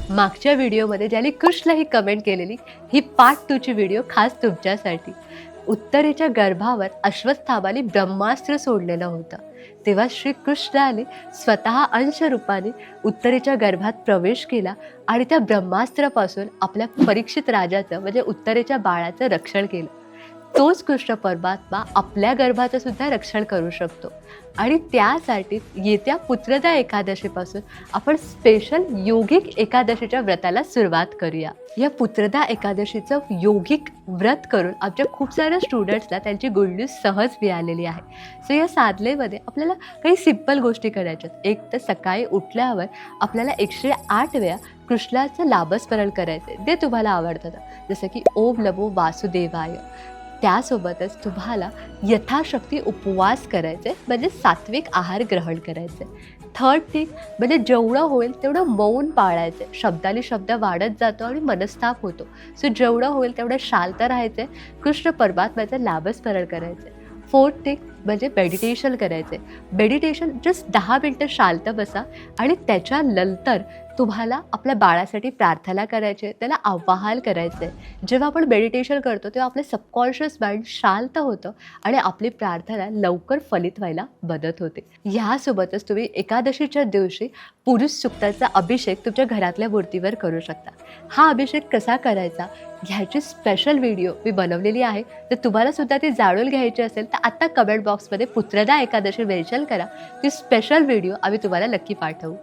मागच्या व्हिडिओमध्ये ज्याने कृष्णला ही कमेंट केलेली, ही पार्ट 2 ची व्हिडिओ खास तुमच्यासाठी. उत्तरेच्या गर्भावर अश्वत्थामाने ब्रह्मास्त्र सोडलेलं होतं. तेव्हा श्रीकृष्णाने स्वतः अंशरूपाने उत्तरेच्या गर्भात प्रवेश केला आणि त्या ब्रह्मास्त्रापासून आपल्या परीक्षित राजाचं म्हणजे उत्तरेच्या बाळाचं रक्षण केलं. तोच कृष्ण परमात्मा आपल्या गर्भाचं सुद्धा रक्षण करू शकतो आणि त्यासाठी येत्या पुत्रदा एकादशीपासून आपण स्पेशल योगिक एकादशीच्या व्रताला सुरुवात करूया. या पुत्रदा एकादशीचं योगिक व्रत करून आमच्या खूप साऱ्या स्टुडंट्सला त्यांची गुड न्यूज सहज मिळालेली आहे. सो या साधनेमध्ये आपल्याला काही सिंपल गोष्टी करायच्यात. एक तर सकाळी उठल्यावर आपल्याला 108 वेळा कृष्णाचं नामस्मरण करायचं आहे, ते तुम्हाला आवडतं. जसं की ओम नमो वासुदेवाय. त्यासोबतच तुम्हाला यथाशक्ती उपवास करायचे म्हणजे सात्विक आहार ग्रहण करायचे. थर्ड थिंग म्हणजे जेवढं होईल तेवढं मौन पाळायचं. शब्दाली शब्द वाढत जातो आणि मनस्ताप होतो. सो जेवढं होईल तेवढं शांत राहायचं. कृष्ण परमात्म्याचं नामस्मरण करायचं. फोर्थ थिंग म्हणजे मेडिटेशन करायचे. मेडिटेशन जस्ट 10 मिनटं शांत बसा आणि त्याच्यानंतर तुम्हाला आपल्या बाळासाठी प्रार्थना करायची, त्याला आवाहन करायचं आहे. जेव्हा आपण मेडिटेशन करतो तेव्हा आपलं सबकॉन्शियस माइंड शांत होतं आणि आपली प्रार्थना लवकर फलित व्हायला मदत होते. ह्यासोबतच तुम्ही एकादशीच्या दिवशी पुरुष सुक्ताचा अभिषेक तुमच्या घरातल्या मूर्तीवर करू शकता. हा अभिषेक कसा करायचा ह्याची स्पेशल व्हिडिओ मी बनवलेली आहे. तर तुम्हाला सुद्धा ती जाणून घ्यायची असेल तर आत्ता कमेंट बॉक्समध्ये पुत्रदा एकादशी मेन्शन करा. ती स्पेशल व्हिडिओ आम्ही तुम्हाला नक्की पाठवू.